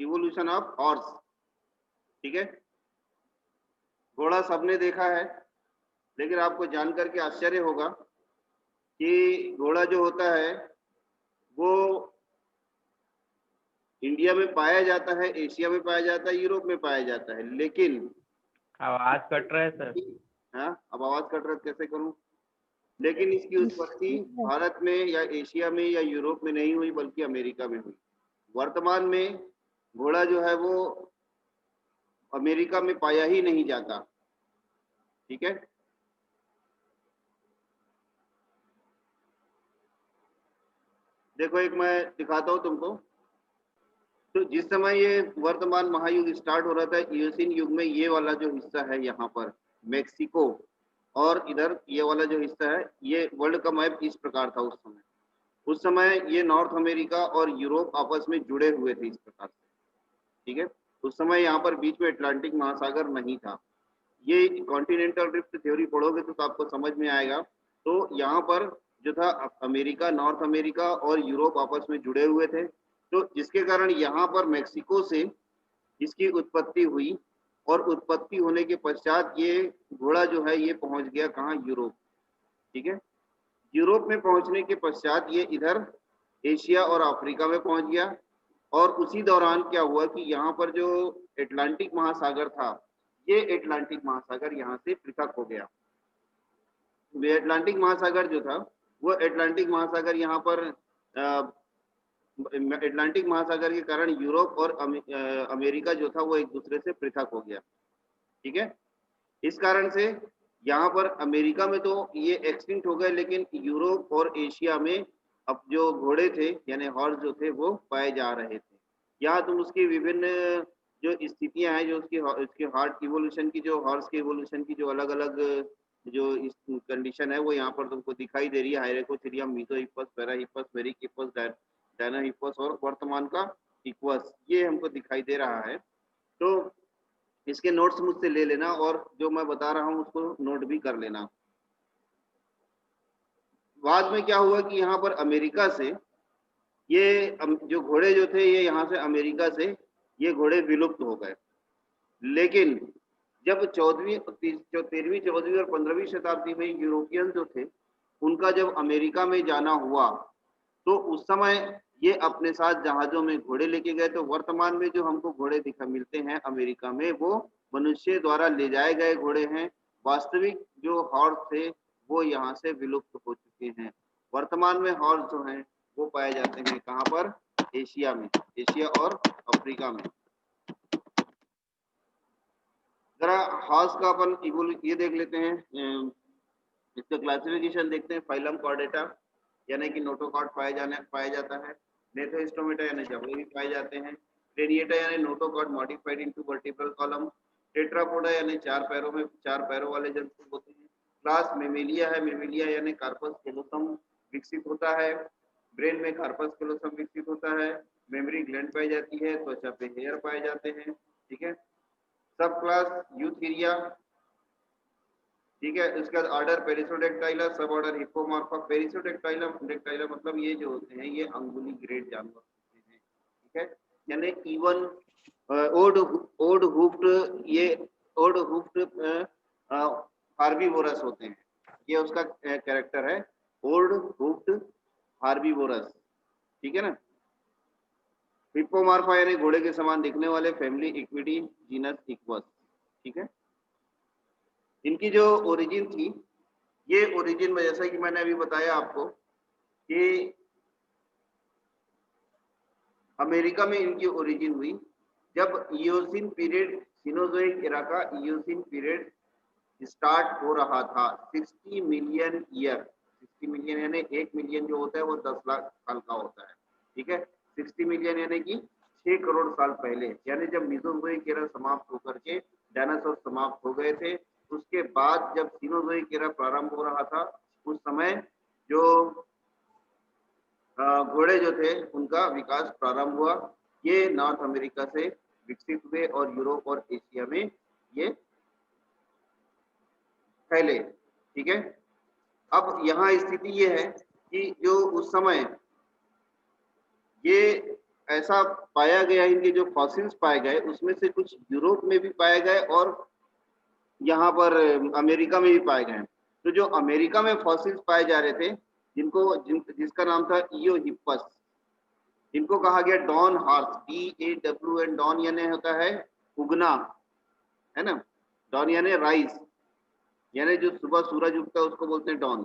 Evolution of horse, ठीक है। घोड़ा सबने देखा है, लेकिन आपको जानकर के आश्चर्य होगा कि घोड़ा जो होता है वो इंडिया में पाया जाता है, एशिया में पाया जाता है, यूरोप में पाया जाता है, लेकिन आवाज कट रहा है सर। हाँ, अब आवाज कट रहा है, कैसे करूं? लेकिन इसकी उत्पत्ति भारत में या एशिया में या यूरोप में नहीं हुई, बल्कि अमेरिका में हुई। वर्तमान में घोड़ा जो है वो अमेरिका में पाया ही नहीं जाता, ठीक है। देखो एक मैं दिखाता हूं तुमको। तो जिस समय ये वर्तमान महायुग स्टार्ट हो रहा था, ईओसिन युग में, ये वाला जो हिस्सा है यहाँ पर मेक्सिको, और इधर ये वाला जो हिस्सा है, ये वर्ल्ड का मैप इस प्रकार था उस समय। उस समय ये नॉर्थ अमेरिका और यूरोप आपस में जुड़े हुए थे इस प्रकार से, ठीक है। उस समय यहाँ पर बीच में अटलांटिक महासागर नहीं था। ये कॉन्टिनेंटल रिफ्ट थ्योरी पढ़ोगे तो आपको समझ में आएगा। तो यहाँ पर जो था अमेरिका, नॉर्थ अमेरिका और यूरोप आपस में जुड़े हुए थे, तो जिसके कारण यहाँ पर मेक्सिको से इसकी उत्पत्ति हुई, और उत्पत्ति होने के पश्चात ये घोड़ा जो है ये पहुंच गया कहाँ? यूरोप, ठीक है। यूरोप में पहुंचने के पश्चात ये इधर एशिया और अफ्रीका में पहुंच गया, और उसी दौरान क्या हुआ कि यहाँ पर जो अटलांटिक महासागर था, ये अटलांटिक महासागर यहाँ से पृथक हो गया। अटलांटिक महासागर जो था वो अटलांटिक महासागर यहाँ पर अटलांटिक महासागर के कारण यूरोप और अमेरिका जो था वो एक दूसरे से पृथक हो गया, ठीक है। इस कारण से यहाँ पर अमेरिका में तो ये एक्सटिंक्ट हो गए, लेकिन यूरोप और एशिया में अब जो घोड़े थे यानी हॉर्स जो थे वो पाए जा रहे थे। यहाँ तुम उसकी विभिन्न जो स्थितियां हैं, जो उसकी हार्ट इवोल्यूशन की, जो हॉर्स के इवोल्यूशन की जो अलग अलग जो इस कंडीशन है वो यहाँ पर तुमको दिखाई दे रही है। हायरेकोथिरियम, मीसोहिप्पस, पैराहिप्पस, मेरिकहिप्पस, डायनाहिप्पस और वर्तमान का इक्वस, ये हमको दिखाई दे रहा है। तो इसके नोट्स मुझसे ले लेना, और जो मैं बता रहा हूँ उसको नोट भी कर लेना। बाद में क्या हुआ कि यहाँ पर अमेरिका से ये जो घोड़े जो थे, ये यहाँ से अमेरिका से ये घोड़े विलुप्त हो गए। लेकिन जब 13वीं, 14वीं और 15वीं शताब्दी में यूरोपियन जो थे उनका जब अमेरिका में जाना हुआ, तो उस समय ये अपने साथ जहाजों में घोड़े लेके गए। तो वर्तमान में जो हमको घोड़े दिखा मिलते हैं अमेरिका में, वो मनुष्य द्वारा ले जाए गए घोड़े हैं। वास्तविक जो हॉर्स थे वो यहाँ से विलुप्त हो चुके हैं। वर्तमान में हॉर्स जो हैं वो पाए जाते हैं कहाँ पर? एशिया में, एशिया और अफ्रीका में। जरा हॉर्स का अपन ये देख लेते हैं, इसका क्लासिफिकेशन देखते हैं। फाइलम कॉर्डेटा यानी कि नोटोकॉर्ड पाया जाता है। नेथोस्टोमेटा यानी जबड़े भी पाए जाते हैं। रेडिएटा यानी notochord modified into vertebral column. Tetrapoda यानी चार पैरों वाले जंतु होते हैं। क्लास मेमेलिया है। मेमेलिया यानी कार्पस कैलोसम विकसित होता है। ब्रेन में कार्पस कैलोसम विकसित होता है। मेमोरी ग्लैंड पाई जाती है। त्वचा पे हेयर पाए जाते हैं, ठीक है। सब क्लास यूथेरिया, ठीक है। उसके बाद ऑर्डर पेरिसोडेक्टाइला, सब ऑर्डर हिप्पोमॉर्फा। पेरिसोडेक्टाइला मतलब ये जो होते हैं ये अंगुली ग्रेड जानवर होते हैं, ठीक है। यानी इवन ओड हुफ्ड, ये ओड हुफ्ड हार्बीवोरस होते हैं। ये उसका कैरेक्टर है, ओड हुफ्ड हार्बीवोरस, ठीक है ना। हिप्पोमॉर्फा यानी घोड़े के समान दिखने वाले। फैमिली इक्विटी, जीनस इक्वस, ठीक है। इनकी जो ओरिजिन थी, ये ओरिजिन में जैसा कि मैंने अभी बताया आपको कि अमेरिका में इनकी ओरिजिन हुई। जब इयोसिन पीरियड, सिनोजोइक एरा का इयोसिन पीरियड स्टार्ट हो रहा था, 60 मिलियन ईयर, 60 मिलियन यानी 1 मिलियन जो होता है वो 10 लाख साल का होता है, ठीक है। 60 मिलियन यानी कि 6 करोड़ साल पहले, यानी जब मेसोजोइक एरा समाप्त होकर के डायनासोर समाप्त हो गए थे, उसके बाद जब सिनोजोइक एरा प्रारंभ हो रहा था, उस समय जो घोड़े जो थे उनका विकास प्रारंभ हुआ। ये नॉर्थ अमेरिका से विकसित हुए और यूरोप और एशिया में ये फैले, ठीक है। अब यहाँ स्थिति ये है कि जो उस समय ये ऐसा पाया गया, इनके जो फॉसिल्स पाए गए उसमें से कुछ यूरोप में भी पाए गए और यहाँ पर अमेरिका में भी पाए गए। तो जो अमेरिका में फॉसिल्स पाए जा रहे थे, जिसका नाम था ईओ हिप्पस, इनको कहा गया डॉन हॉर्स, DAWN, डॉन यानी होता है उगना, है ना, डॉन यानी राइस, यानी जो सुबह सूरज उगता है उसको बोलते हैं डॉन।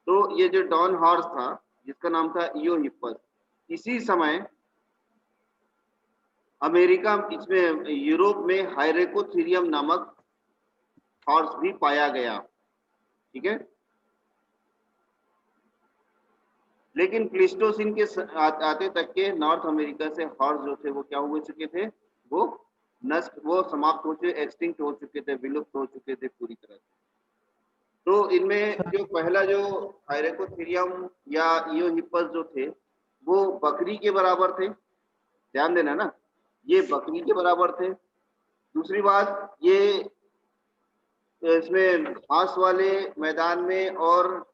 तो ये जो डॉन हॉर्स था, जिसका नाम था ईओ हिप्पस, इसी समय अमेरिका, इसमें यूरोप में हाइरेकोथीरियम नामक हॉर्स भी पाया गया। ठीक है, लेकिन प्लीस्टोसिन के आते तक के नॉर्थ अमेरिका से हॉर्स जो थे वो क्या हो चुके थे, वो नष्ट, वो समाप्त हो चुके, एक्सटिंक्ट हो चुके थे, विलुप्त हो चुके थे पूरी तरह से। तो इनमें जो पहला जो हाइरेकोथीरियम या ईओ हिप्पस जो थे वो बकरी के बराबर थे, ध्यान देना ना, ये बकरी के बराबर थे। दूसरी बात, ये इसमें घास वाले मैदान में और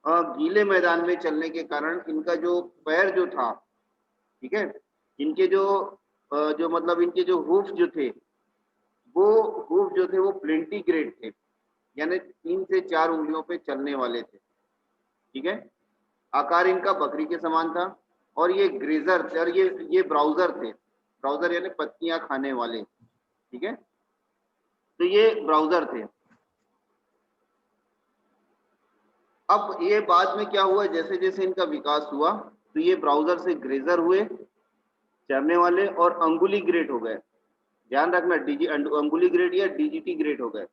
गीले मैदान में चलने के कारण इनका जो पैर जो था, ठीक है, इनके जो जो मतलब इनके जो हूफ जो थे, वो हूफ जो थे वो प्लेंटी ग्रेड थे, यानी 3 से 4 उंगलियों पे चलने वाले थे। ठीक है, आकार इनका बकरी के समान था और ये ग्रेजर थे, और ये ब्राउजर थे, ब्राउजर यानी पत्तियां खाने वाले। ठीक है, तो ये ब्राउजर थे। अब ये बाद में क्या हुआ, जैसे जैसे इनका विकास हुआ तो ये ब्राउजर से ग्रेजर हुए, चरने वाले, और अंगुली ग्रेड हो गए। ध्यान रखना, अंगुली ग्रेड या DGT ग्रेड हो गए।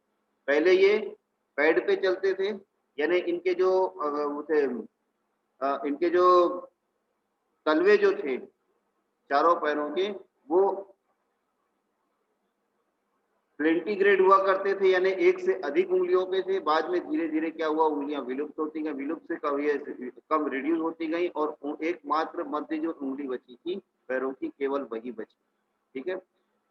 पहले ये पैड पे चलते थे, यानी इनके जो वो थे, इनके जो तलवे जो थे चारों पैरों के, वो प्लेंटीग्रेड हुआ करते थे, यानी एक से अधिक उंगलियों पे थे। बाद में धीरे धीरे क्या हुआ, उंगलियां विलुप्त होती गई, विलुप्त से कम रिड्यूस होती गई, और एकमात्र मध्य जो उंगली बची थी पैरों की, केवल वही बची। ठीक है,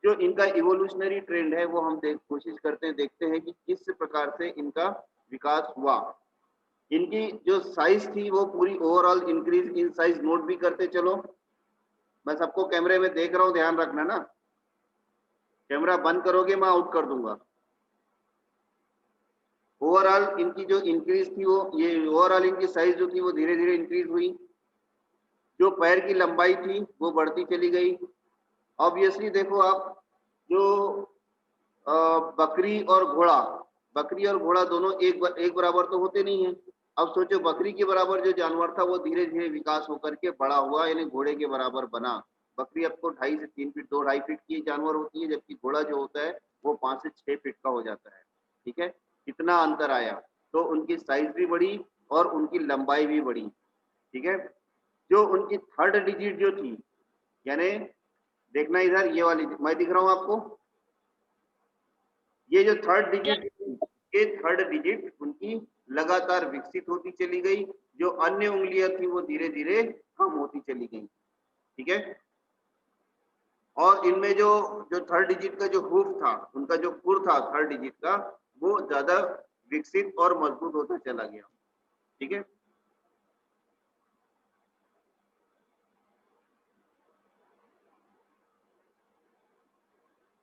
जो इनका इवोल्यूशनरी ट्रेंड है वो हम कोशिश करते हैं, देखते हैं कि किस प्रकार से इनका विकास हुआ। इनकी जो साइज थी वो पूरी overall increase in size note भी करते चलो। मैं सबको कैमरे में देख रहा हूँ, ध्यान रखना ना, कैमरा बंद करोगे मैं आउट कर दूंगा। ओवरऑल इनकी जो इंक्रीज थी वो, ये ओवरऑल इनकी साइज जो थी वो धीरे धीरे इंक्रीज हुई। जो पैर की लंबाई थी वो बढ़ती चली गई। ऑब्वियसली देखो आप, जो बकरी और घोड़ा, बकरी और घोड़ा दोनों एक बराबर तो होते नहीं है। अब सोचो, बकरी के बराबर जो जानवर था वो धीरे धीरे विकास होकर के बड़ा हुआ, यानी घोड़े के बराबर बना। बकरी अब तो 2.5 से 3 फीट, 2-2.5 फीट की जानवर होती है, जबकि घोड़ा जो होता है वो 5 से 6 फीट का हो जाता है। ठीक है, इतना अंतर आया, तो उनकी साइज भी बढ़ी और उनकी लंबाई भी बढ़ी। ठीक है, जो उनकी थर्ड डिजिट जो थी, यानी देखना इधर, ये वाली मैं दिख रहा हूँ आपको, ये जो थर्ड डिजिट, ये थर्ड डिजिट उनकी लगातार विकसित होती चली गई। जो अन्य उंगलियां थी वो धीरे धीरे कम होती चली गई। ठीक है, और इनमें जो जो थर्ड डिजिट का जो हुफ था, उनका जो खुर था थर्ड डिजिट का, वो ज्यादा विकसित और मजबूत होता चला गया। ठीक है,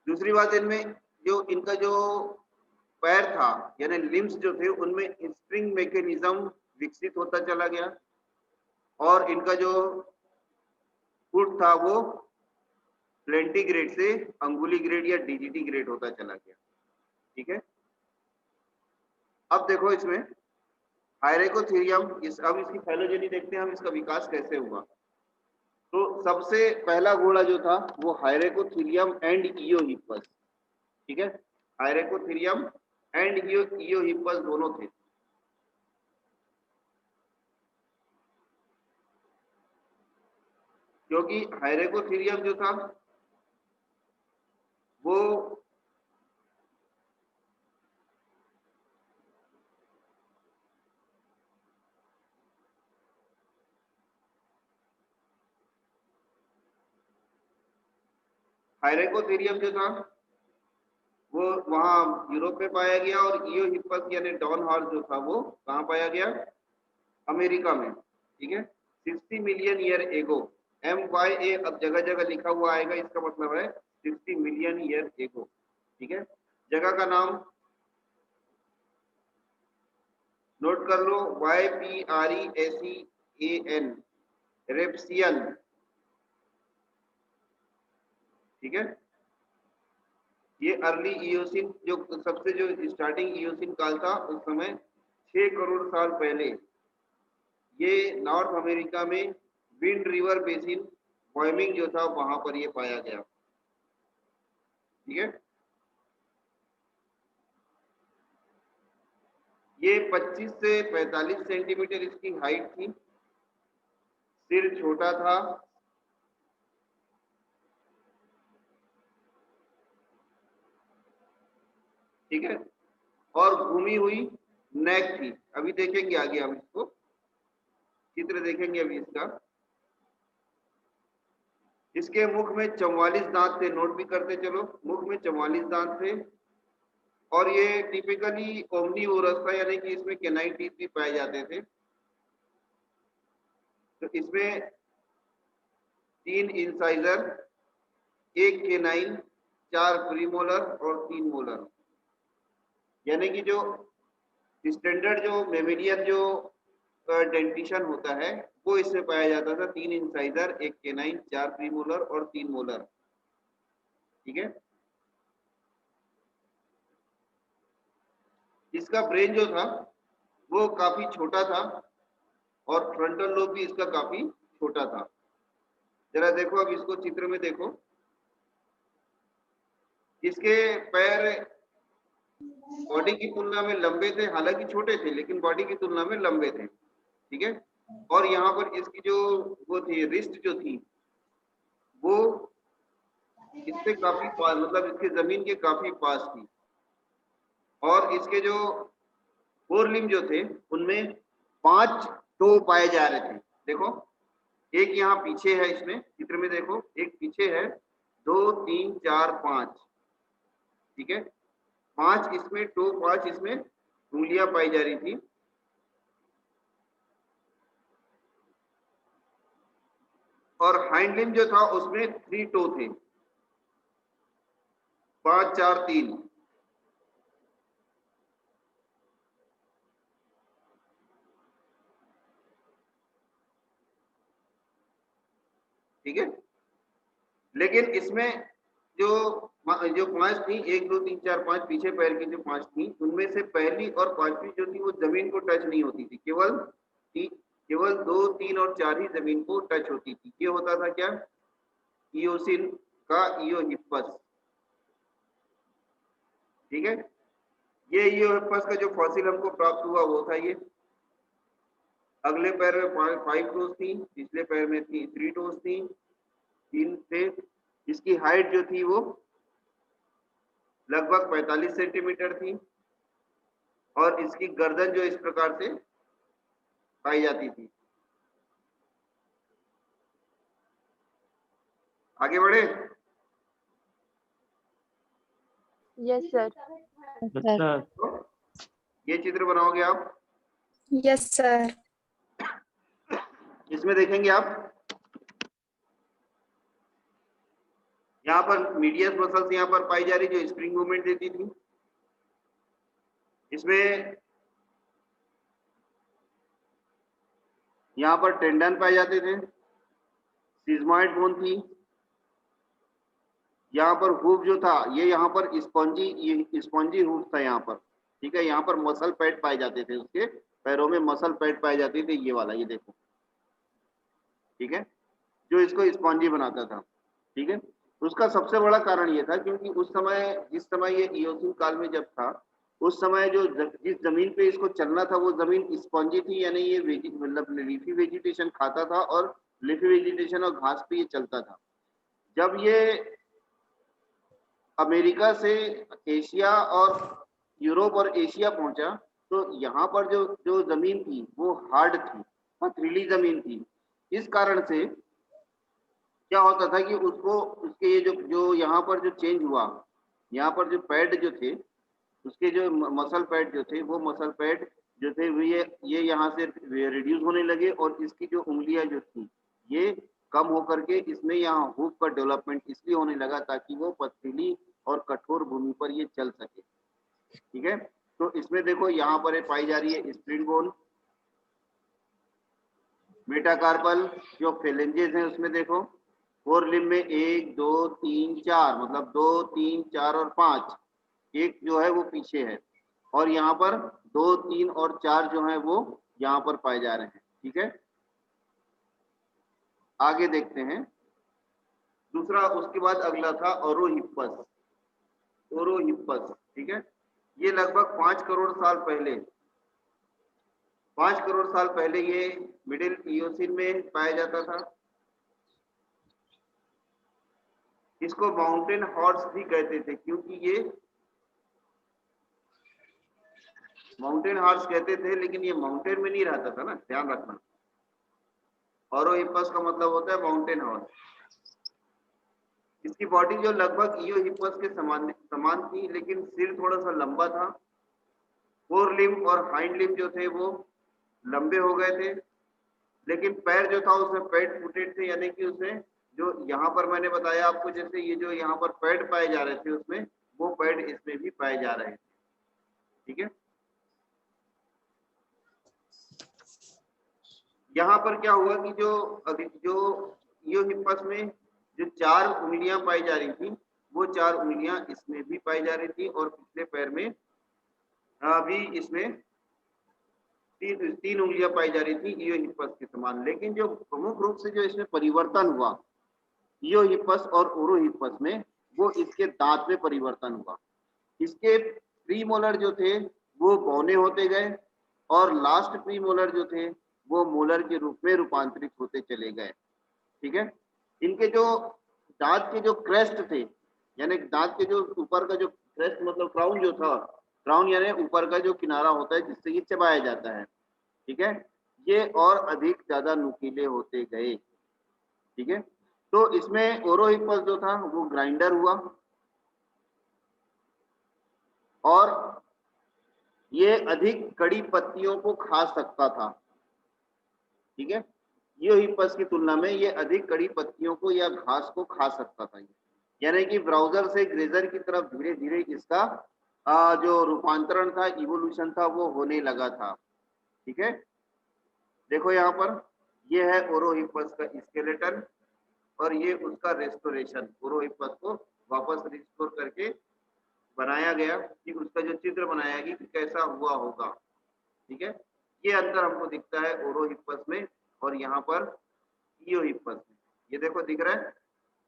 दूसरी बात, इनमें जो इनका जो पैर था, यानी लिम्स जो थे, उनमें स्प्रिंग मैकेनिज्म विकसित होता चला गया, और इनका जो फुट था वो प्लेंटी ग्रेड से अंगुली ग्रेड या DGT ग्रेड होता चला गया। ठीक है, अब देखो इसमें हाइरेकोथीरियम, अब इसकी फाइलोजेनी देखते हैं हम, इसका विकास कैसे हुआ। तो सबसे पहला घोड़ा जो था वो हाइरेकोथीरियम एंड ईओ हिप्पस। ठीक है, हाइरेकोथीरियम एंड ईओ हिप्पस दोनों थे। क्योंकि हाइरेकोथीरियम जो था वो हाइरेकोथीरियम जो था वो वहां यूरोप में पाया गया, और ईओ हिप्पस यानी डॉन हॉर्स जो था वो कहाँ पाया गया, अमेरिका में। ठीक है, 60 मिलियन ईयर एगो, MYA अब जगह जगह लिखा हुआ आएगा, इसका मतलब है 60 मिलियन ईयर एगो। ठीक है, जगह का नाम नोट कर लो, YPRESEAN, रेप्सियन। ठीक है, ये अर्ली इयोसिन, जो सबसे जो स्टार्टिंग इयोसिन काल था उस समय 6 करोड़ साल पहले ये नॉर्थ अमेरिका में विंड रिवर बेसिन वायमिंग जो था वहां पर ये पाया गया। ठीक है, ये 25 से 45 सेंटीमीटर इसकी हाइट थी, सिर छोटा था, ठीक है, और घूमी हुई नेक थी। अभी देखेंगे आगे हम इसको, चित्र देखेंगे अभी इसका। इसके मुख में 44 दांत थे, नोट भी करते चलो, मुख में 44 दांत थे, और ये टिपिकली ओमनीवोरस था, यानी कि इसमें कैनाइन टीथ भी पाए जाते थे। तो इसमें 3 इंसाइजर, 1 कैनाइन, 4 प्रीमोलर और 3 मोलर, यानी कि जो स्टैंडर्ड जो मेमेलियन जो डेंटिशन होता है वो इसमें पाया जाता था। 3 इंसाइजर, 1 कैनाइन, 4 प्रीमोलर और 3 मोलर। ठीक है, इसका ब्रेन जो था वो काफी छोटा था और फ्रंटल लोब भी इसका काफी छोटा था। जरा देखो, अब इसको चित्र में देखो, इसके पैर बॉडी की तुलना में लंबे थे, हालांकि छोटे थे लेकिन बॉडी की तुलना में लंबे थे। ठीक है, और यहाँ पर इसकी जो वो थी रिस्ट जो थी वो इससे काफी पास, मतलब इसके जमीन के काफी पास थी, और इसके जो फोर लिम्ब जो थे उनमें 5 टो पाए जा रहे थे। देखो, एक यहाँ पीछे है, इसमें चित्र में देखो, एक पीछे है, 2 3 4 5। ठीक है, 5 इसमें टो, 5 इसमें उंगलियां पाई जा रही थी। और हाइंड लिम्ब जो था उसमें 3 टो थे, 5 4 3। ठीक है, लेकिन इसमें जो जो 5 थी, 1 2 3 4 5 पीछे पैर की जो 5 थी, उनमें से पहली और 5वीं जो थी वो जमीन को टच नहीं होती थी, केवल 2 3 और 4 ही जमीन को टच होती थी। ये होता था क्या, इयोसिन का इयोहिप्पस। ठीक है, ये इयोहिप्पस का जो फॉसिल हमको प्राप्त हुआ वो था ये। अगले पैर में 5 टोज थी, पिछले पैर में 3 टोज थी, 3 थे। इसकी हाइट जो थी वो लगभग 45 सेंटीमीटर थी, और इसकी गर्दन जो इस प्रकार से पाई जाती थी। आगे बढ़े। Yes sir. सर तो ये चित्र बनाओगे आप, यस सर। इसमें देखेंगे आप, यहाँ पर मीडियस मसल्स यहाँ पर पाई जा रही जो स्प्रिंग मूवमेंट देती थी। इसमें यहाँ पर टेंडन पाए जाते थे, सिग्मॉइड बोन थी, यहाँ पर हुफ जो था ये यहाँ पर स्पॉन्जी हुफ था यहाँ पर। ठीक है, यहाँ पर मसल पैड पाए जाते थे, उसके पैरों में मसल पैड पाए जाते थे, ये वाला, ये देखो। ठीक है, जो इसको स्पॉन्जी बनाता था। ठीक है, उसका सबसे बड़ा कारण ये था क्योंकि उस समय, जिस समय ये इयोसिन काल में जब था, उस समय जो जिस जमीन पे इसको चलना था वो जमीन स्पॉन्जी थी, यानी ये मतलब लीफी वेजिटेशन खाता था, और लीफी वेजिटेशन और घास पे ये चलता था। जब ये अमेरिका से एशिया और यूरोप और एशिया पहुंचा तो यहाँ पर जो जो जमीन थी वो हार्ड थी, पथरीली जमीन थी। इस कारण से क्या होता था कि उसको, उसके ये जो यहाँ पर जो चेंज हुआ, यहाँ पर जो पैड जो थे, उसके जो मसल पैड जो थे, वो मसल पैड जो थे वो ये यहाँ से रिड्यूस होने लगे, और इसकी जो उंगलियां जो थी ये कम होकर के इसमें यहाँ हुक का डेवलपमेंट इसलिए होने लगा ताकि वो पथरीली और कठोर भूमि पर ये चल सके। ठीक है, तो इसमें देखो यहाँ पर पाई जा रही है स्प्रिंग बोन, मेटाकार्पल जो फेलेंजेस हैं उसमें देखो फोर लिम्ब में 1 2 3 4 मतलब 2 3 4 और 5, एक जो है वो पीछे है और यहाँ पर 2 3 और 4 जो है वो यहाँ पर पाए जा रहे हैं। ठीक है, आगे देखते हैं दूसरा, उसके बाद अगला था ओरोहिप्पस। ओरोहिप्पस, ठीक है, ये लगभग 5 करोड़ साल पहले 5 करोड़ साल पहले ये मिडिल इयोसिन में पाया जाता था। इसको माउंटेन हॉर्स भी कहते थे क्योंकि ये माउंटेन हॉर्स कहते थे, लेकिन ये माउंटेन में नहीं रहता था ना, ध्यान रखना। ओरोहिप्पस का मतलब होता है माउंटेन हॉर्स। इसकी बॉडी जो लगभग इयोहिप्पस के समान थी, लेकिन सिर थोड़ा सा लंबा था। फोर लिम्ब और हाइंड लिम्ब जो थे वो लंबे हो गए थे, लेकिन पैर जो था उसमें पैड फुटेड थे, यानी कि उसमें जो यहाँ पर मैंने बताया आपको, जैसे ये जो यहाँ पर पैड पाए जा रहे थे उसमें वो पैड इसमें भी पाए जा रहे थे। ठीक है, यहाँ पर क्या हुआ कि जो इयोहिप्पस में जो 4 उंगलियां पाई जा रही थी वो 4 उंगलियां इसमें भी पाई जा रही थी और पिछले पैर में भी इसमें 3 उंगलियां पाई जा रही थी इयोहिप्पस के समान। लेकिन जो प्रमुख रूप से जो इसमें परिवर्तन हुआ इयोहिप्पस और ओरोहिप्पस में, वो इसके दांत में परिवर्तन हुआ। इसके प्रीमोलर जो थे वो बौने होते गए और लास्ट प्रीमोलर जो थे वो मोलर के रूप में रूपांतरित होते चले गए। ठीक है, इनके जो दांत के जो क्रेस्ट थे, यानी दांत के जो ऊपर का जो क्रेस्ट मतलब क्राउन जो था, क्राउन यानी ऊपर का जो किनारा होता है जिससे ये चबाया जाता है, ठीक है, ये और अधिक ज्यादा नुकीले होते गए। ठीक है, तो इसमें ओरोहिप्पस जो था वो ग्राइंडर हुआ और ये अधिक कड़ी पत्तियों को खा सकता था। ठीक है, इयोहिप्पस की तुलना में ये अधिक कड़ी पत्तियों को या घास को खा सकता था, यानी कि ब्राउजर से ग्रेजर की तरफ धीरे धीरे इसका जो रूपांतरण था, इवोल्यूशन था, वो होने लगा था। ठीक है, देखो यहाँ पर ये है ओरोहिप्पस का स्केलेटन और ये उसका रेस्टोरेशन, ओरोहिप्पस को वापस रिस्टोर करके बनाया गया कि उसका जो चित्र बनाया गया कि कैसा हुआ होगा। ठीक है, ये अंतर हमको दिखता है ओरोहिप्पस में और यहाँ पर इयोहिप्पस में। ये देखो दिख रहा है,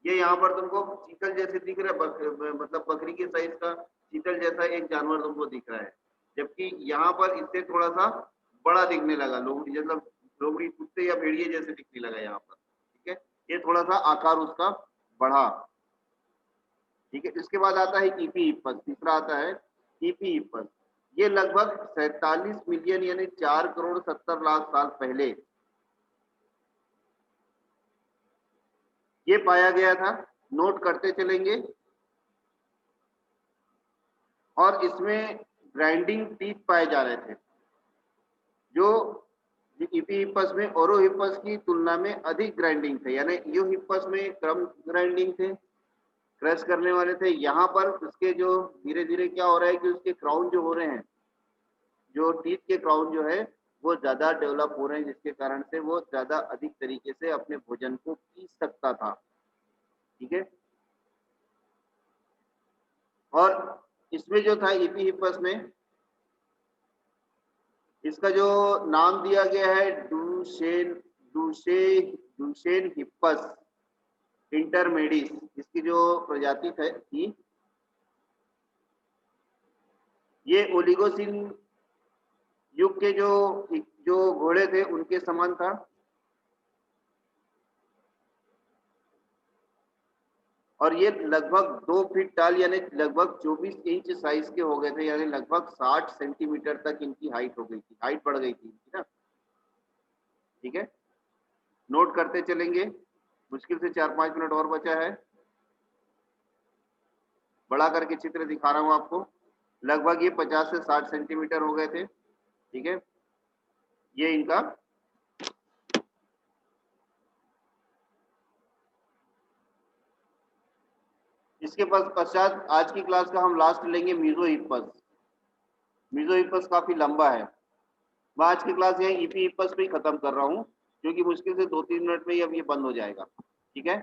ये यहाँ पर तुमको चीतल जैसे दिख रहा है, मतलब बकरी के साइज का चीतल जैसा एक जानवर तुमको दिख रहा है, जबकि यहाँ पर इससे थोड़ा सा बड़ा दिखने लगा, लोमड़ी मतलब लोमड़ी कुत्ते या भेड़िए जैसे दिखने लगा यहाँ पर। ठीक है, ये थोड़ा सा आकार उसका बढ़ा। ठीक है, इसके बाद आता है इपीहिप्पस, तीसरा आता है इपीहिप्पस। ये लगभग 47 मिलियन यानी 4 करोड़ 70 लाख साल पहले ये पाया गया था। नोट करते चलेंगे और इसमें ग्राइंडिंग टीथ पाए जा रहे थे जो इपीहिप्पस में ओरोहिप्पस की तुलना में अधिक ग्राइंडिंग थे, यानी इयोहिप्पस में कम ग्राइंडिंग थे, क्रश करने वाले थे। यहाँ पर उसके जो धीरे धीरे क्या हो रहा है कि उसके क्राउन जो हो रहे हैं, जो टीथ के क्राउन जो है वो ज्यादा डेवलप हो रहे हैं, जिसके कारण से वो ज्यादा अधिक तरीके से अपने भोजन को पीस सकता था। ठीक है, और इसमें जो था इपीहिप्पस में इसका जो नाम दिया गया है डूशेन हिप्पस इंटरमेडिस, इसकी जो प्रजाति थी ये ओलिगोसिन युग के जो घोड़े थे उनके समान था और ये लगभग 2 फीट टाल यानी लगभग 24 इंच साइज के हो गए थे, यानी लगभग 60 सेंटीमीटर तक इनकी हाइट हो गई थी, हाइट बढ़ गई थी ना। ठीक है, नोट करते चलेंगे, मुश्किल से 4-5 मिनट और बचा है। बड़ा करके चित्र दिखा रहा हूं आपको, लगभग ये 50 से 60 सेंटीमीटर हो गए थे। ठीक है, ये इनका इसके पश्चात आज की क्लास का हम लास्ट लेंगे मीजोहिप्पस। मीजोहिप्पस काफी लंबा है। मैं आज की क्लास यही इपीहिप्पस पे ही खत्म कर रहा हूँ, क्योंकि मुश्किल से 2-3 मिनट में ही अब ये बंद हो जाएगा। ठीक है।